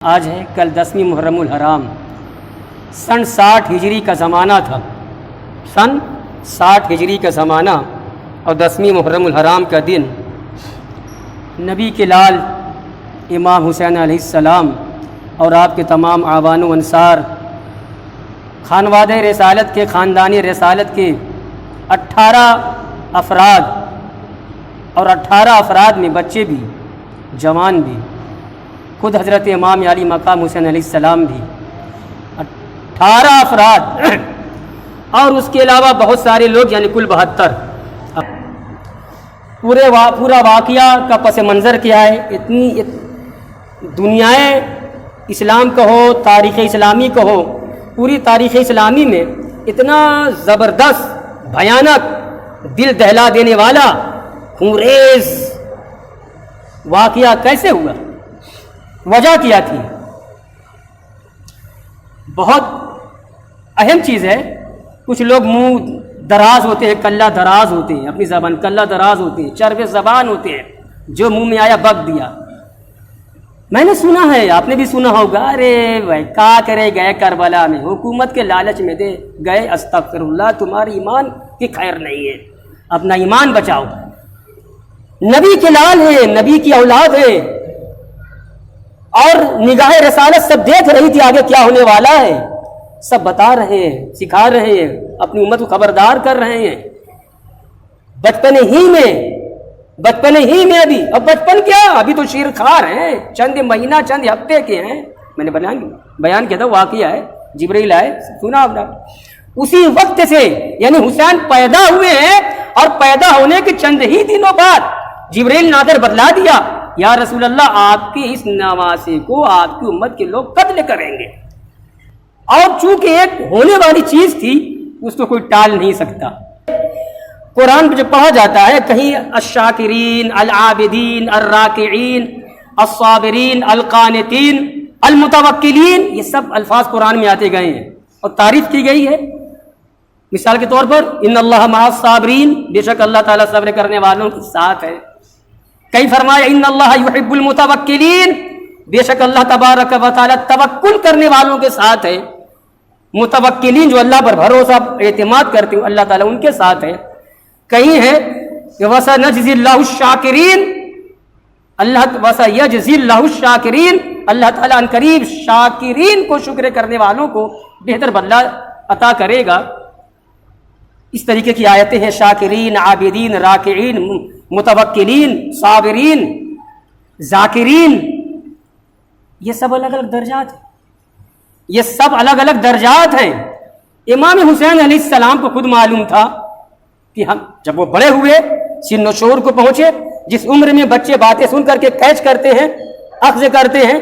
آج ہے کل 10ویں محرم الحرام، سن 60 ہجری کا زمانہ تھا، سن 60 ہجری کا زمانہ اور 10ویں محرم الحرام کا دن نبی کے لال امام حسین علیہ السلام اور آپ کے تمام اعوان و انصار خانوادہ رسالت کے خاندانی رسالت کے 18 افراد اور 18 افراد میں بچے بھی جوان بھی، خود حضرت امام علی مقام حسین علیہ السلام بھی، 18 افراد اور اس کے علاوہ بہت سارے لوگ، یعنی کل 72۔ پورا واقعہ کا پس منظر کیا ہے؟ اتنی دنیا اسلام کا ہو، تاریخ اسلامی کا ہو، پوری تاریخ اسلامی میں اتنا زبردست، بھیانک، دل دہلا دینے والا، خونریز واقعہ کیسے ہوا؟ وجہ کیا تھی؟ بہت اہم چیز ہے۔ کچھ لوگ منہ دراز ہوتے ہیں، کلہ دراز ہوتے ہیں، اپنی زبان کلہ دراز ہوتے ہیں، چرب زبان ہوتے ہیں، جو منہ میں آیا بک دیا۔ میں نے سنا ہے، آپ نے بھی سنا ہوگا، ارے بھائی کیا کرے گئے کربلا میں، حکومت کے لالچ میں دے گئے، استغفر اللہ، تمہاری ایمان کی خیر نہیں ہے، اپنا ایمان بچاؤ۔ نبی کے لال ہے، نبی کی اولاد ہے، اور نگاہ رسالت سب دیکھ رہی تھی آگے کیا ہونے والا ہے، سب بتا رہے ہیں، سکھا رہے ہیں، اپنی امت کو خبردار کر رہے ہیں۔ بچپن ہی میں ابھی، اب بچپن کیا، ابھی تو شیر خار ہیں، چند مہینہ چند ہفتے کے ہیں۔ میں نے بیان کیا تھا، واقعہ ہے، جبرائیل آئے، سنا آپ نے؟ اسی وقت سے یعنی حسین پیدا ہوئے ہیں اور پیدا ہونے کے چند ہی دنوں بعد جبرائیل نادر بتلا دیا، یا رسول اللہ آپ کی اس نواسے کو آپ کی امت کے لوگ قتل کریں گے۔ اور چونکہ ایک ہونے والی چیز تھی، اس کو کوئی ٹال نہیں سکتا۔ قرآن میں جب پڑھا جاتا ہے کہیں الشاکرین، العابدین، الراکعین، الصابرین، القانتین، المتوکلین، یہ سب الفاظ قرآن میں آتے گئے ہیں اور تعریف کی گئی ہے۔ مثال کے طور پر ان اللہ مع الصابرین، بے شک اللہ تعالیٰ صبر کرنے والوں کے ساتھ ہے۔ کئی فرمایا ان اللہ یحب المتوکلین، بے شک اللہ تبارک و تعالیٰ توکل کرنے والوں کے ساتھ ہے۔ متوکلین جو اللہ پر بھروسہ اعتماد کرتے ہیں، اللہ تعالیٰ ان کے ساتھ ہے۔ کہیں ہے کہ وَسَنَجْزِي اللَّهُ الشَّاكِرِينَ، وَسَيَجْزِي اللَّهُ الشَّاكِرِينَ، اللہ تعالیٰ ان قریب شاکرین کو، شکر کرنے والوں کو بہتر بدلہ عطا کرے گا۔ اس طریقے کی آیتیں ہیں، شاکرین، عابدین، راکعین، متوکلین، صابرین، ذاکرین، یہ سب الگ الگ درجات ہیں، یہ سب الگ الگ درجات ہیں۔ امام حسین علیہ السلام کو خود معلوم تھا کہ ہم جب وہ بڑے ہوئے، سن و شعور کو پہنچے، جس عمر میں بچے باتیں سن کر کے کیچ کرتے ہیں، اخذ کرتے ہیں،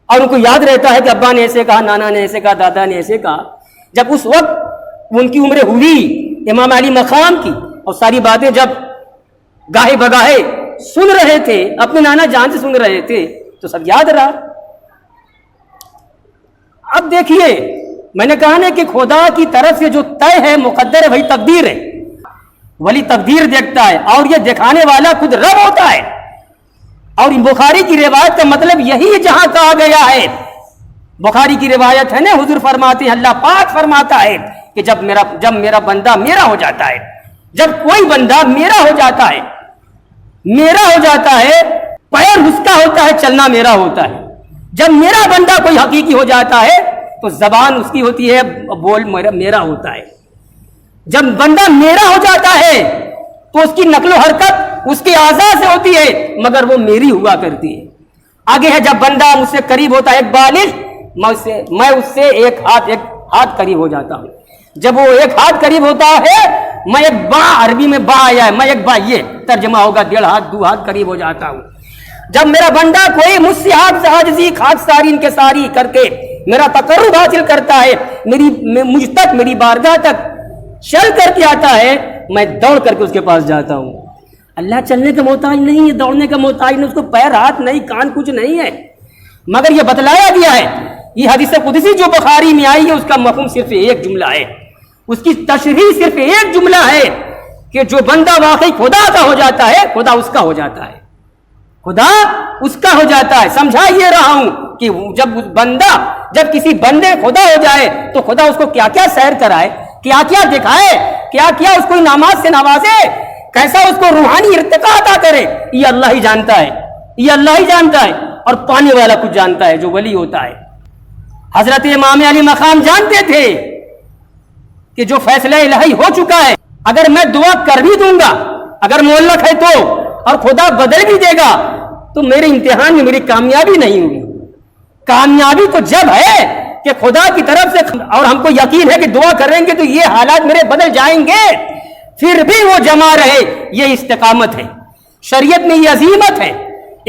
اور ان کو یاد رہتا ہے کہ ابا نے ایسے کہا، نانا نے ایسے کہا، دادا نے ایسے کہا، جب اس وقت ان کی عمر ہوئی امام علی مقام کی، اور ساری باتیں جب گاہے بگاہے سن رہے تھے، اپنے نانا جان سے سن رہے تھے، تو سب یاد رہا۔ اب دیکھیے، میں نے کہا نا کہ خدا کی طرف سے جو طے ہے، مقدر ہے، وہی تقدیر ہے، ولی تقدیر دیکھتا ہے، اور یہ دکھانے والا خود رب ہوتا ہے۔ اور بخاری کی روایت کا مطلب یہی جہاں کہا گیا ہے، بخاری کی روایت ہے نا، حضور فرماتے ہیں، اللہ پاک فرماتا ہے کہ جب میرا بندہ میرا ہو جاتا ہے، جب کوئی بندہ میرا ہو جاتا ہے، پیر اس کا ہوتا ہے، چلنا میرا ہوتا ہے۔ جب میرا بندہ کوئی حقیقی ہو جاتا ہے تو زبان اس کی ہوتی ہے، بول میرا ہوتا ہے۔ جب بندہ میرا ہو جاتا ہے تو اس کی نقل و حرکت اس کے اعضاء سے ہوتی ہے، مگر وہ میری ہوا کرتی ہے۔ آگے ہے، جب بندہ مجھ سے قریب ہوتا ہے، ایک بالغ، میں اس سے ایک ہاتھ قریب ہو جاتا ہوں۔ جب وہ ایک ہاتھ قریب ہوتا ہے، میں ایک با، عربی میں با آیا ہے، میں ایک با، یہ ترجمہ ہوگا، 1.5 ہاتھ 2 ہاتھ قریب ہو جاتا ہوں۔ جب میرا بندہ کوئی مجھ سے عاجزی خاکساری انکساری کر کے میرا تقرب حاصل کرتا ہے، مجھ تک، میری بارگاہ تک چل کر کے آتا ہے، میں دوڑ کر کے اس کے پاس جاتا ہوں۔ اللہ چلنے کا محتاج نہیں ہے، دوڑنے کا محتاج نہیں، اس کو پیر ہاتھ نہیں، کان کچھ نہیں ہے، مگر یہ بتلایا گیا ہے۔ یہ حدیث قدسی جو بخاری میں آئی ہے، اس کا مفہوم صرف ایک جملہ ہے، اس کی تشریح صرف ایک جملہ ہے کہ جو بندہ واقعی خدا کا ہو جاتا ہے، خدا اس کا ہو جاتا ہے، خدا اس کا ہو جاتا ہے۔ سمجھا یہ رہا ہوں کہ جب کسی بندے خدا ہو جائے تو خدا اس کو کیا کیا سیر کرائے، کیا کیا دکھائے، کیا کیا اس کو انعامات سے نوازے، کیسا اس کو روحانی ارتقاء عطا کرے، یہ اللہ ہی جانتا ہے، یہ اللہ ہی جانتا ہے، اور پانے والا کچھ جانتا ہے جو ولی ہوتا ہے۔ حضرت امام علی مقام جانتے تھے کہ جو فیصلہ الہی ہو چکا ہے، اگر میں دعا کر بھی دوں گا، اگر مولک ہے تو، اور خدا بدل بھی دے گا تو میرے امتحان میں میری کامیابی نہیں ہوگی۔ کامیابی تو جب ہے کہ خدا کی طرف سے، اور ہم کو یقین ہے کہ دعا کریں گے تو یہ حالات میرے بدل جائیں گے، پھر بھی وہ جمع رہے، یہ استقامت ہے، شریعت میں یہ عظیمت ہے۔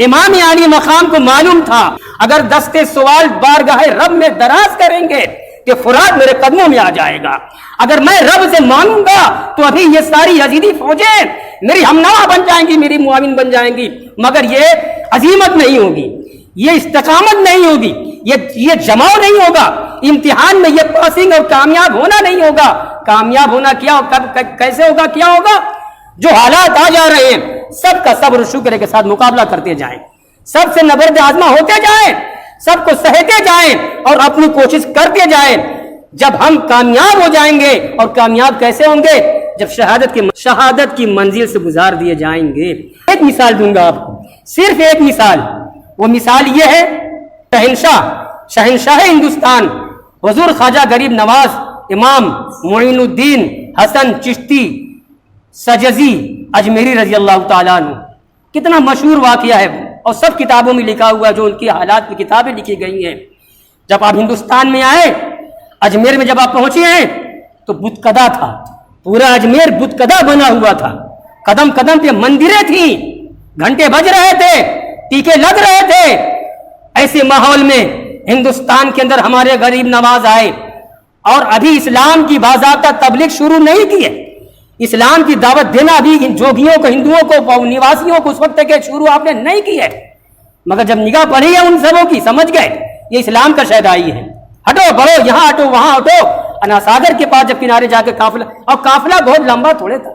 امام علی مقام کو معلوم تھا اگر دستے سوال بارگاہ رب میں دراز کریں گے کہ فرات میرے قدموں میں آ جائے گا، اگر میں رب سے مانوں گا تو ابھی یہ ساری یزیدی فوجیں میری ہمنوا بن جائیں گی، میری معاون بن جائیں گی، مگر یہ عظیمت نہیں ہوگی، یہ استقامت نہیں ہوگی، یہ جماؤ نہیں ہوگا، امتحان میں یہ پاسنگ اور کامیاب ہونا نہیں ہوگا۔ کامیاب ہونا کیا، کب کیسے ہوگا، کیا ہوگا؟ جو حالات آ جا رہے ہیں سب کا صبر و شکر کے ساتھ مقابلہ کرتے جائیں، سب سے نبرد آزما ہوتے جائیں، سب کو سہتے جائیں اور اپنی کوشش کرتے جائیں۔ جب ہم کامیاب ہو جائیں گے، اور کامیاب کیسے ہوں گے؟ جب شہادت کی منزل سے گزار دیے جائیں گے۔ ایک مثال دوں گا آپ کو، صرف ایک مثال، وہ مثال یہ ہے، شہنشاہ ہندوستان حضور خواجہ غریب نواز امام معین الدین حسن چشتی سجزی اجمیری رضی اللہ تعالیٰ عنہ، کتنا مشہور واقعہ ہے اور سب کتابوں میں لکھا ہوا ہے، جو ان کی حالات کی کتابیں لکھی گئی ہیں۔ جب آپ ہندوستان میں آئے، اجمیر میں جب آپ پہنچے ہیں تو بت کدا تھا، پورا اجمیر بت کدا بنا ہوا تھا، قدم قدم پہ مندریں تھیں، گھنٹے بج رہے تھے، ٹیکے لگ رہے تھے۔ ایسے ماحول میں ہندوستان کے اندر ہمارے غریب نواز آئے، اور ابھی اسلام کی باضابطہ تبلیغ شروع نہیں کی ہے، اسلام کی دعوت دینا ابھی جوگیوں کو، ہندوؤں کو، نواسیوں کو اس وقت کے شروع آپ نے نہیں کی ہے، مگر جب نگاہ پڑی ہے ان سبوں کی، سمجھ گئے یہ اسلام کا شہدائی ہے، ہٹو بڑھو، یہاں ہٹو وہاں ہٹو۔ انا ساگر کے پاس جب کنارے جا کے قافلہ، اور قافلہ بہت لمبا تھوڑے تھا،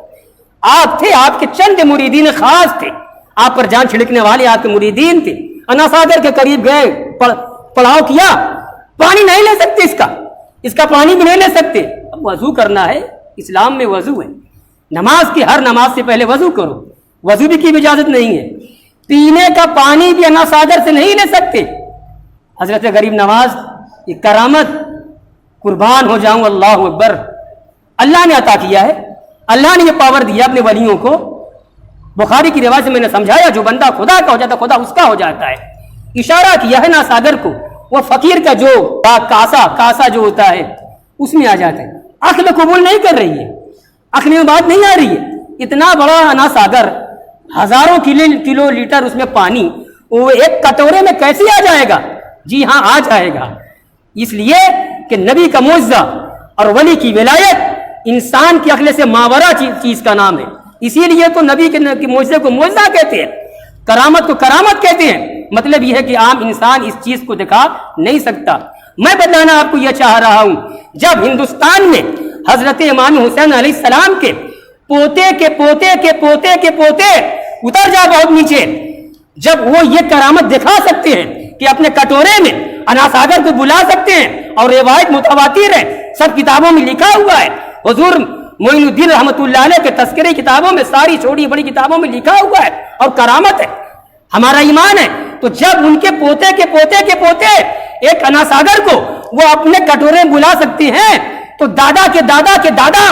آپ تھے، آپ کے چند مریدین خاص تھے، آپ پر جان چھڑکنے والے آپ کے مریدین تھے، انا ساگر کے قریب گئے، پڑاؤ کیا، پانی نہیں لے سکتے، اس کا پانی بھی نہیں لے سکتے، اب وضو کرنا ہے، اسلام میں وضو ہے، نماز کی ہر نماز سے پہلے وضو کرو، وضو بھی کی اجازت نہیں ہے، پینے کا پانی بھی انا ساگر سے نہیں لے سکتے۔ حضرت غریب نواز یہ کرامت، قربان ہو جاؤں، اللہ اکبر، اللہ نے عطا کیا ہے، اللہ نے یہ پاور دیا اپنے ولیوں کو۔ بخاری کی روایت سے میں نے سمجھایا، جو بندہ خدا کا ہو جاتا خدا اس کا ہو جاتا ہے۔ اشارہ کیا ہے نا ساگر کو، وہ فقیر کا جو کاسا جو ہوتا ہے اس میں آ جاتا ہے، عقل قبول نہیں کر رہی ہے، عقل میں بات نہیں آ رہی ہے، اتنا بڑا انا ساگر، ہزاروں کلو لیٹر اس میں پانی، وہ ایک کٹورے میں کیسے آ جائے گا؟ جی ہاں آ جائے گا، اس لیے کہ نبی کا معجزہ اور ولی کی ولایت انسان کی عقل سے ماورا چیز کا نام ہے، اسی لیے تو نبی کے معجزے کو معجزہ کہتے ہیں، کرامت کو کرامت کہتے ہیں۔ مطلب یہ ہے کہ عام انسان اس چیز کو دکھا نہیں سکتا۔ میں بتانا آپ کو یہ چاہ رہا ہوں، جب ہندوستان میں حضرت امام حسین علیہ السلام کے پوتے کے پوتے کے پوتے کے پوتے اتر جا بہت نیچے، جب وہ یہ کرامت دکھا سکتے ہیں کہ اپنے کٹورے میں انا ساگر کو بلا سکتے ہیں، اور روایت متواتر ہے، سب کتابوں میں لکھا ہوا ہے، حضور معین الدین رحمۃ اللہ علیہ کے تذکرے کتابوں میں، ساری چھوٹی بڑی کتابوں میں لکھا ہوا ہے، اور کرامت ہے، ہمارا ایمان ہے۔ تو جب ان کے پوتے کے پوتے کے پوتے ایک انا ساگر کو وہ اپنے کٹورے میں بلا سکتے ہیں، تو دادا کے دادا کے دادا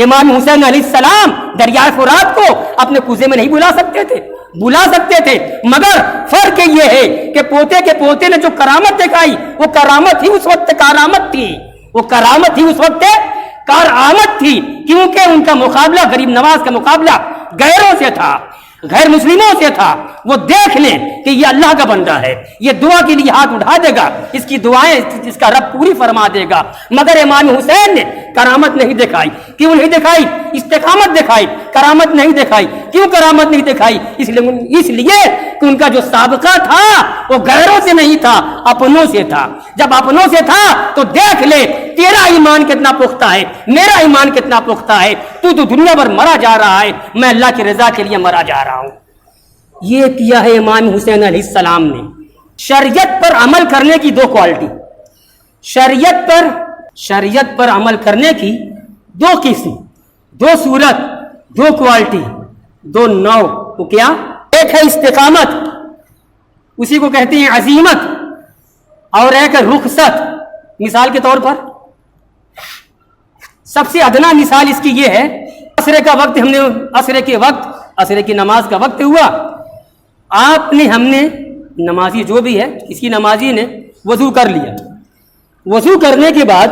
امام حسین علیہ السلام دریائے فرات کو اپنے کوزے میں نہیں بلا سکتے تھے، بلا سکتے تھے، مگر فرق یہ ہے کہ پوتے کے پوتے نے جو کرامت دکھائی، وہ کرامت ہی اس وقت کرامت تھی، وہ کرامت ہی اس وقت کارآمد تھی، کیونکہ ان کا مقابلہ غریب نواز کا مقابلہ غیروں سے تھا، غیر مسلموں سے تھا۔ وہ دیکھ لیں کہ یہ اللہ کا بندہ ہے، یہ دعا کے لیے ہاتھ اٹھا دے گا، اس کی دعائیں اس کا رب پوری فرما دے گا، مگر امام حسین نے کرامت نہیں دکھائی۔ کیوں نہیں دکھائی؟ استقامت دکھائی، کرامت نہیں دکھائی۔ کیوں کرامت نہیں دکھائی؟ اس لیے کہ ان کا جو سابقہ تھا وہ غیروں سے نہیں تھا، اپنوں سے تھا۔ جب اپنوں سے تھا تو دیکھ لے تیرا ایمان کتنا پختہ ہے، میرا ایمان کتنا پختہ ہے، تو دنیا بھر مرا جا رہا ہے، میں اللہ کی رضا کے لیے مرا جا رہا ہوں۔ یہ کیا ہے امام حسین علیہ السلام نے، شریعت پر عمل کرنے کی دو کوالٹی، شریعت پر عمل کرنے کی دو قسم، دو صورت، دو کوالٹی، دو نوع. وہ کیا؟ ایک ہے استقامت، اسی کو کہتے ہیں عزیمت، اور ایک ہے رخصت. مثال کے طور پر سب سے ادنا مثال اس کی یہ ہے، عصر کا وقت، ہم نے عصر کی نماز کا وقت ہوا، ہم نے نمازی جو بھی ہے، کسی نمازی نے وضو کر لیا، وضو کرنے کے بعد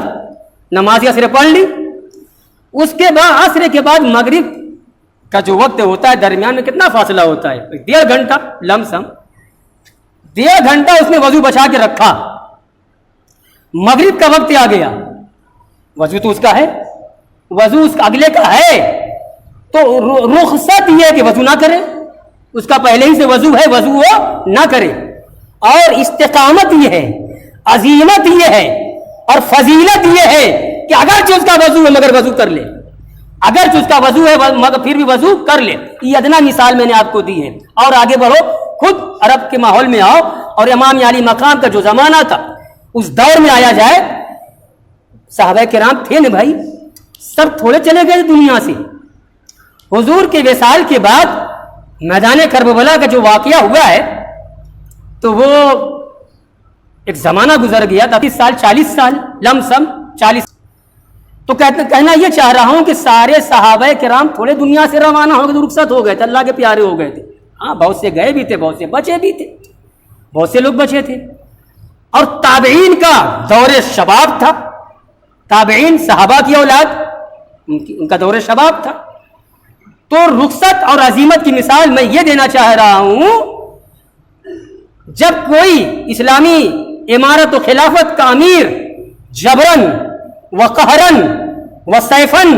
نماز عصر پڑھ لی. اس کے بعد عصر کے بعد مغرب کا جو وقت ہوتا ہے، درمیان میں کتنا فاصلہ ہوتا ہے؟ 1.5 گھنٹہ لم سم. 1.5 گھنٹہ اس نے وضو بچا کے رکھا. مغرب کا وقت آ گیا، وضو تو اس کا ہے، وضو اس کا اگلے کا ہے، تو رخصت یہ ہے کہ وضو نہ کرے، اس کا پہلے ہی سے وضو ہے، وضو وہ نہ کرے. اور استقامت یہ ہے، عزیمت یہ ہے، اور فضیلت یہ ہے کہ اگرچہ اس کا وضو ہے مگر وضو کر لے، اگرچہ اس کا وضو ہے مگر پھر بھی وضو کر لے. یہ ادنا مثال میں نے آپ کو دی ہے. اور آگے بڑھو، خود عرب کے ماحول میں آؤ، اور امام علی مقام کا جو زمانہ تھا اس دور میں آیا جائے. صحابہ کرام تھے نا بھائی، سب تھوڑے چلے گئے دنیا سے. حضور کے وصال کے بعد میدان کربلا کا جو واقعہ ہوا ہے، تو وہ ایک زمانہ گزر گیا، 30 سال 40 سال لم سم 40. تو کہنا یہ چاہ رہا ہوں کہ سارے صحابہ کرام تھوڑے دنیا سے روانہ ہو گئے، تو رخصت ہو گئے تھے، اللہ کے پیارے ہو گئے تھے. ہاں، بہت سے گئے بھی تھے، بہت سے بچے بھی تھے، بہت سے لوگ بچے تھے. اور تابعین کا دور شباب تھا، تابعین صحابہ کی اولاد، ان کا دور شباب تھا. تو رخصت اور عزیمت کی مثال میں یہ دینا چاہ رہا ہوں، جب کوئی اسلامی امارت و خلافت کا امیر جبرن و قہرن و سیفن،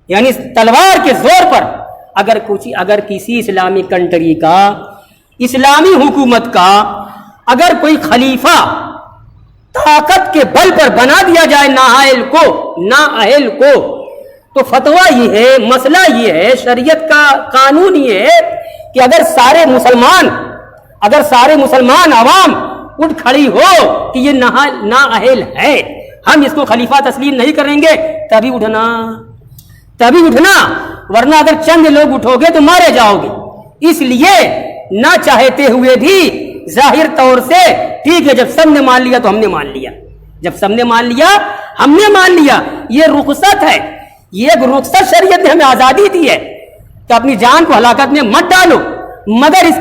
یعنی تلوار کے زور پر اگر کسی اسلامی کنٹری کا، اسلامی حکومت کا اگر کوئی خلیفہ طاقت کے بل پر بنا دیا جائے نااہل کو، تو فتویٰ یہ ہے، مسئلہ یہ ہے، شریعت کا قانون یہ ہے کہ اگر سارے مسلمان عوام اٹھ کھڑی ہو کہ یہ نااہل ہے، ہم اس کو خلیفہ تسلیم نہیں کریں گے، تبھی اٹھنا، ورنہ اگر چند لوگ اٹھو گے تو مارے جاؤ گے. اس لیے نہ چاہتے ہوئے بھی ظاہر طور سے ٹھیک ہے، جب سب نے مان لیا تو ہم نے مان لیا، جب سب نے مان لیا ہم نے مان لیا. یہ رخصت ہے، یہ ایک رخصت شریعت نے ہمیں آزادی دی ہے کہ اپنی جان کو ہلاکت میں مت ڈالو. مگر اس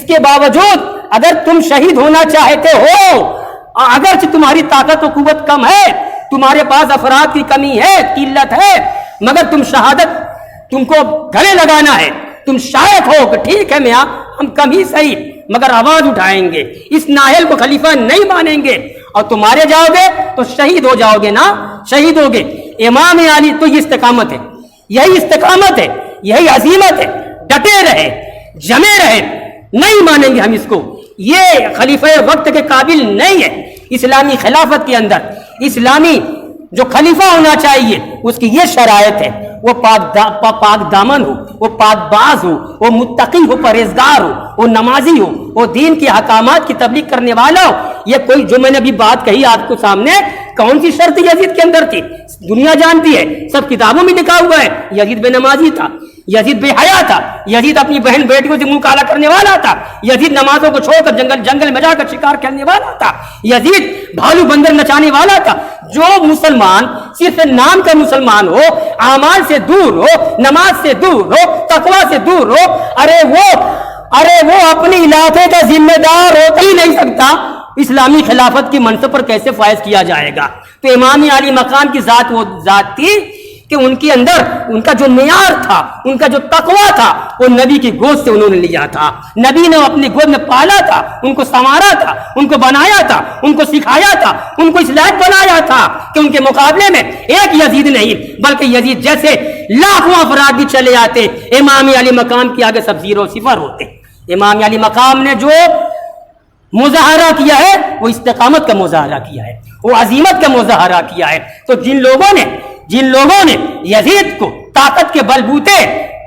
کے باوجود اگر تم شہید ہونا چاہتے ہو، اگرچہ تمہاری طاقت و قوت کم ہے، تمہارے پاس افراد کی کمی ہے، قلت ہے، مگر تم کو گلے لگانا ہے، تم شائق ہو کہ ٹھیک ہے میاں ہم کم ہی صحیح مگر آواز اٹھائیں گے، اس نااہل کو خلیفہ نہیں مانیں گے، اور تمہارے جاؤ گے تو شہید ہو جاؤ گے نا، شہید ہوگے. امام علی تو یہ استقامت ہے، یہی استقامت ہے، یہی عزیمت ہے. ڈٹے رہے، جمے رہے، نہیں مانیں گے ہم اس کو، یہ خلیفہ وقت کے قابل نہیں ہے. اسلامی خلافت کے اندر اسلامی جو خلیفہ ہونا چاہیے اس کی یہ شرائط ہے، وہ پاک دامن ہو، وہ پاک باز ہو، وہ متقی ہو، پرہیزگار ہو، وہ نمازی ہو، وہ دین کے احکامات کی تبلیغ کرنے والا ہو. یہ کوئی جو میں نے ابھی بات کہی آپ کو سامنے، کون سی شرط یزید کے اندر تھی؟ دنیا جانتی ہے، سب کتابوں میں لکھا ہوا ہے. یزید بے نمازی تھا، یزید بے حیا تھا، یزید اپنی بہن بیٹیوں سے منہ کالا کرنے والا تھا، یزید نمازوں کو چھوڑ کر جنگل میں جا کر شکار کرنے والا تھا، یزید بھالو بندر نچانے والا تھا. جو مسلمان صرف نام کا مسلمان ہو، اعمال سے دور ہو، نماز سے دور ہو، تقوی سے دور ہو، ارے وہ اپنے علاقے کا ذمہ دار ہو ہی نہیں سکتا، اسلامی خلافت کی منصب پر کیسے فائز کیا جائے گا؟ تو امام علی مقام کی ذات وہ ذات تھی کہ ان کے اندر ان کا جو معیار تھا، ان کا جو تقویٰ تھا، وہ نبی کی گود سے انہوں نے لیا تھا. نبی نے اپنی گود میں پالا تھا، ان کو سنوارا تھا، ان کو بنایا تھا، ان کو سکھایا تھا، ان کو اس لائق بنایا تھا کہ ان کے مقابلے میں ایک یزید نہیں بلکہ یزید جیسے لاکھوں افراد بھی چلے آتے، امام علی مقام کے آگے سب زیرو صفر ہوتے. امام علی مقام نے جو مظاہرہ کیا ہے وہ استقامت کا مظاہرہ کیا ہے، وہ عزیمت کا مظاہرہ کیا ہے. تو جن لوگوں نے یزید کو طاقت کے بل بوتے